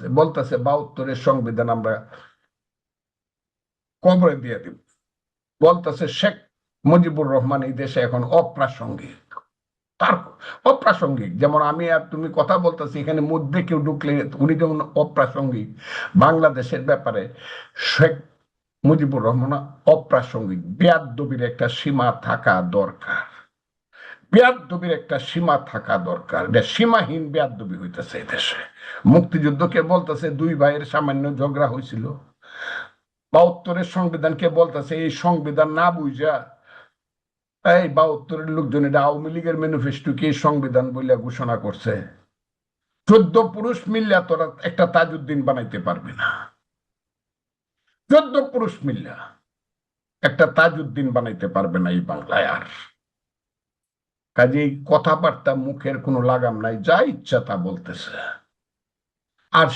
বলতেছে 72-এর সংবিধান আমরা কবরে দিয়ে দিব। বলতেছে শেখ মুজিবুর রহমান এই দেশে এখন অপ্রাসঙ্গিক। তার অপ্রাসঙ্গিক, যেমন আমি আর তুমি কথা বলতেছি, এখানে মধ্যে কেউ ঢুকলে উনি যেমন অপ্রাসঙ্গিক, বাংলাদেশের ব্যাপারে শেখ মুজিবুর রহমান অপ্রাসঙ্গিক। বেয়াদবির একটা সীমা থাকা দরকার, বেয়াদবির একটা সীমা থাকা দরকার। সীমাহীন বেয়াদবি হইতেছে এই দেশে। মুক্তিযুদ্ধকে বলতেছে দুই ভাইয়ের সামান্য ঝগড়া হয়েছিল, 72-এর সংবিধানকে বলতেছে এই সংবিধান না বুঝা, এই 72-এর লোকজন এটা আওয়ামী লীগের ম্যানিফেস্টোকে সংবিধান বলে ঘোষণা করছে। 14 পুরুষ মিল্লা তোরা একটা তাজউদ্দিন বানাইতে পারবি না। 14 পুরুষ মিল্লা একটা তাজউদ্দিন বানাইতে পারবে না এই বাংলায়। আর কাজেই কথাবার্তা মুখের কোনো লাগাম নাই, যা ইচ্ছা তা বলতেছে। আর